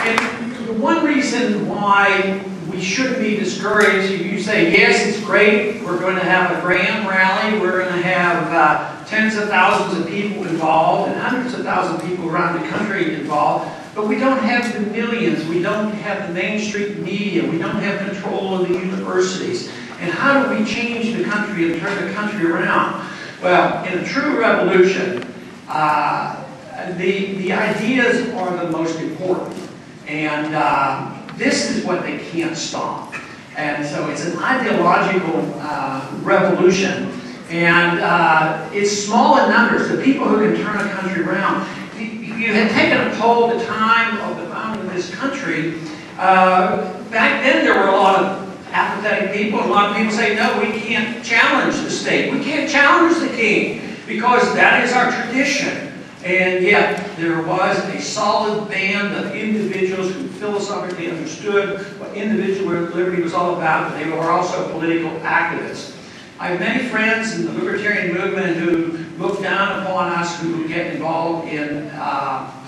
And the one reason why we shouldn't be discouraged, if you say, yes, it's great, we're going to have a grand rally, we're going to have tens of thousands of people involved and hundreds of thousands of people around the country involved, but we don't have the millions, we don't have the Main Street media, we don't have control of the universities. And how do we change the country and turn the country around? Well, in a true revolution, the ideas are the most important. And this is what they can't stop. And so it's an ideological revolution. And it's small in numbers. The people who can turn a country around. You had taken a poll at the time of the founding of this country. Back then there were a lot of apathetic people. A lot of people say, no, we can't challenge the state. We can't challenge the king because that is our tradition. And yet there was a solid band of individuals who philosophically understood what individual liberty was all about, but they were also political activists. I have many friends in the libertarian movement who look down upon us who get involved in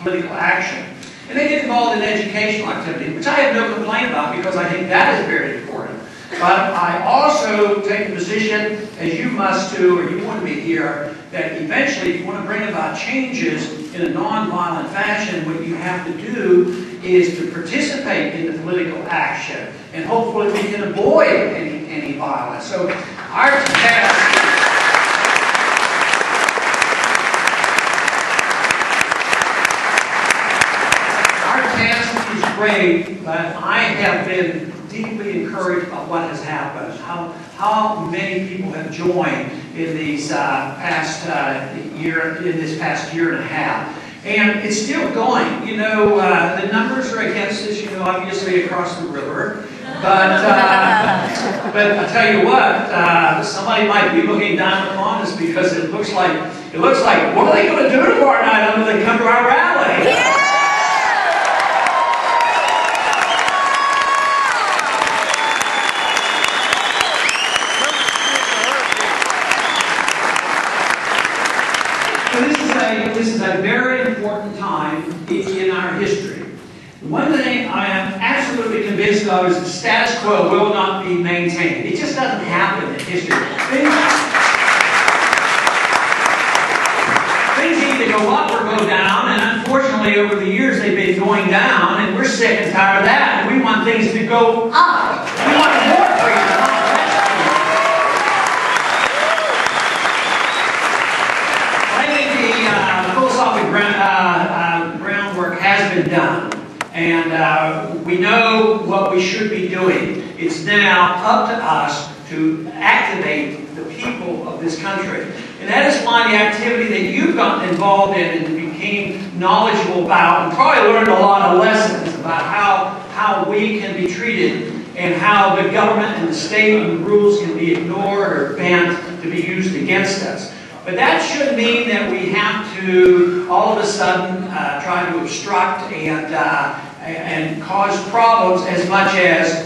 political action. And they get involved in educational activity, which I have no complaint about because I think that is very important. But I also take the position, as you must too, or you want to be here, that eventually if you want to bring about changes in a non-violent fashion, what you have to do is to participate in the political action. And hopefully we can avoid any violence. So our task... Great, but I have been deeply encouraged by what has happened, how many people have joined in these past year and a half, and it's still going. You know, the numbers are against us, you know, obviously across the river, but I tell you what, somebody might be looking down upon us because it looks like what are they going to do tomorrow night when they come to our rally? Yeah! This is a very important time in our history. One thing I am absolutely convinced of is the status quo will not be maintained. It just doesn't happen in history. Things either go up or go down, and unfortunately over the years they've been going down, and we're sick and tired of that, and we want things to go up. We want more freedom. Groundwork has been done, and we know what we should be doing. It's now up to us to activate the people of this country. And that is why the activity that you've gotten involved in and became knowledgeable about, and probably learned a lot of lessons about how we can be treated and how the government and the state and the rules can be ignored or banned to be used against us. But that should mean that we have to all of a sudden try to obstruct and cause problems as much as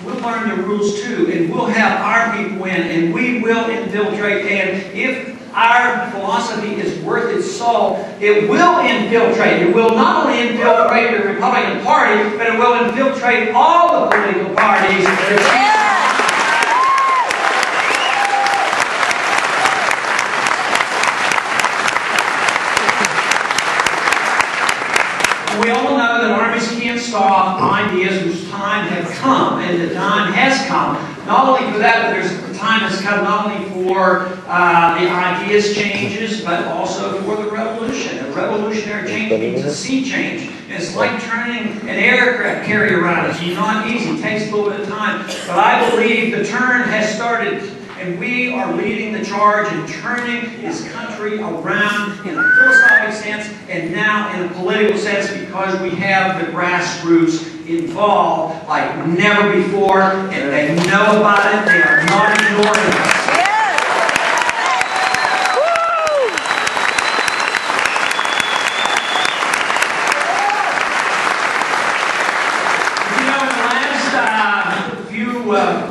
we'll learn the rules too, and we'll have our people in, and we will infiltrate. And if our philosophy is worth its salt, it will infiltrate. It will not only infiltrate the Republican Party, but it will infiltrate all the political parties. We all know that armies can't stop ideas whose time has come, and the time has come. Not only for that, but the time has come not only for the ideas changes, but also for the revolution. A revolutionary change means a sea change. And it's like turning an aircraft carrier around. It's not easy. It takes a little bit of time. But I believe the turn has started. And we are leading the charge in turning this country around in a philosophic sense and now in a political sense because we have the grassroots involved like never before, and they know about it. They are not ignoring us.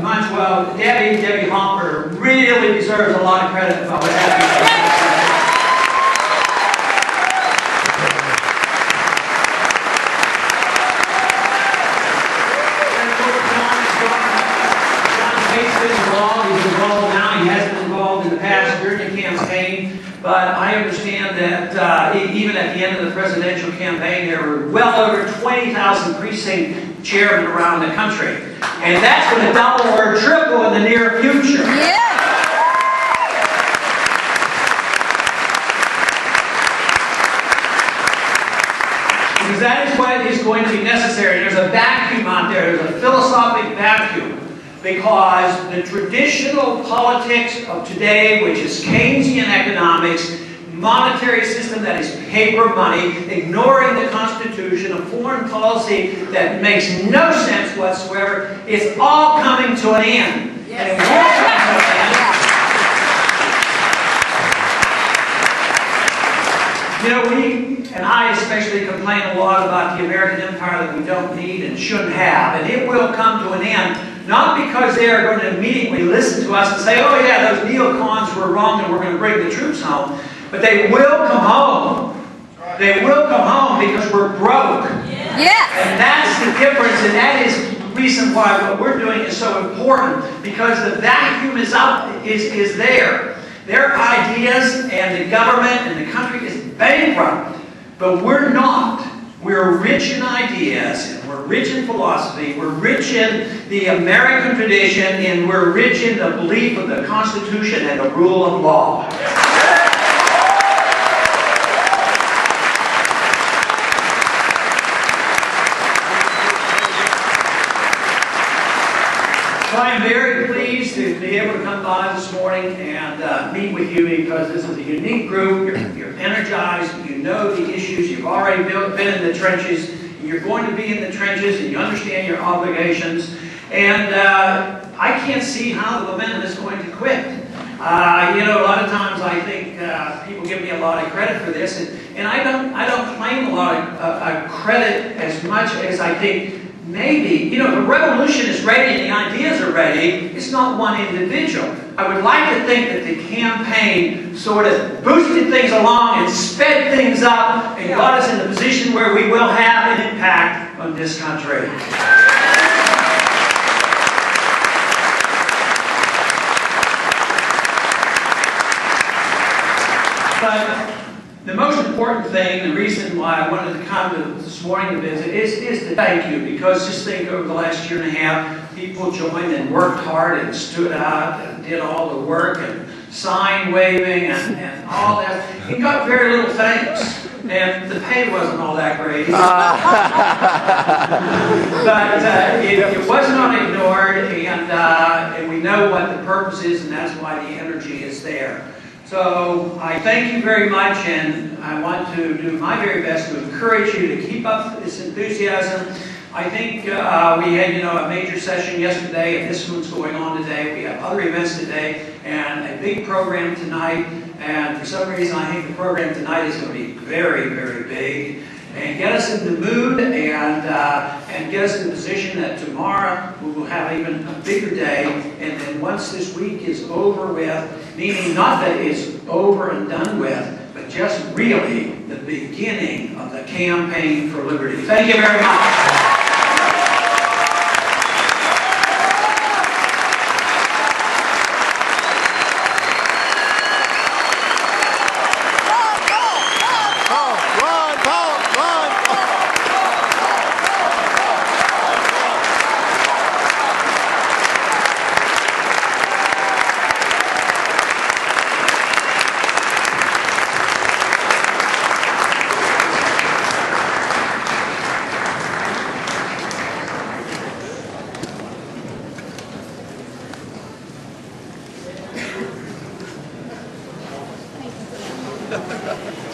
Months, well, Debbie Hopper really deserves a lot of credit for what happened. but I understand that even at the end of the presidential campaign, there were well over 20,000 precinct chairmen around the country. And that's going to double or triple in the near future. Yeah. Because that is what is going to be necessary. There's a vacuum out there. There's a philosophic vacuum. Because the traditional politics of today, which is Keynesian economics, monetary system that is paper money, ignoring the Constitution, a foreign policy that makes no sense whatsoever, it's all coming to an end. Yes. And it will come to an end. You know, we, and I especially, complain a lot about the American empire that we don't need and shouldn't have. And it will come to an end, not because they are going to immediately listen to us and say, oh yeah, those neocons were wrong and we're going to bring the troops home. But they will come home. They will come home because we're broke. Yes. And that's the difference, and that is the reason why what we're doing is so important, because the vacuum is there. Their ideas and the government and the country is bankrupt, but we're not. We're rich in ideas, and we're rich in philosophy, we're rich in the American tradition, and we're rich in the belief of the Constitution and the rule of law. So I am very pleased to be able to come by this morning and meet with you, because this is a unique group. You're energized, you know the issues, you've already been in the trenches, you're going to be in the trenches, and you understand your obligations. And I can't see how the momentum is going to quit. You know, a lot of times I think people give me a lot of credit for this, and I don't claim a lot of credit as much as I think. Maybe, you know, the revolution is ready and the ideas are ready. It's not one individual. I would like to think that the campaign sort of boosted things along and sped things up and got us in a position where we will have an impact on this country. But the most important thing, the reason why I wanted to come this morning to visit, is to thank you. Because just think, over the last year and a half, people joined and worked hard and stood out and did all the work and sign waving and all that. You got very little thanks. And the pay wasn't all that great. But it was not ignored, and we know what the purpose is, and that's why the energy is there. So I thank you very much, and I want to do my very best to encourage you to keep up this enthusiasm. I think we had, you know, a major session yesterday, and this one's going on today. We have other events today, and a big program tonight. And for some reason, I think the program tonight is going to be very, very big, and get us in the mood, and get us in the position that tomorrow we will have even a bigger day. And then once this week is over with, meaning not that it's over and done with, but just really the beginning of the campaign for liberty. Thank you very much.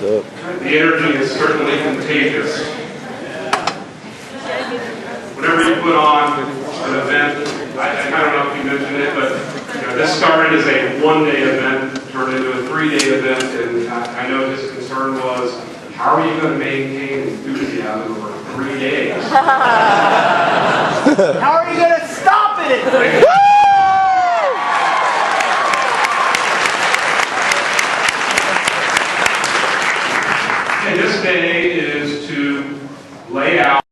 The energy is certainly contagious. Whenever you put on an event, I don't know if you mentioned it, but you know, this started as a one-day event, turned into a three-day event, and I know his concern was, how are you going to maintain enthusiasm over 3 days? How are you going to stop it? And this day is to lay out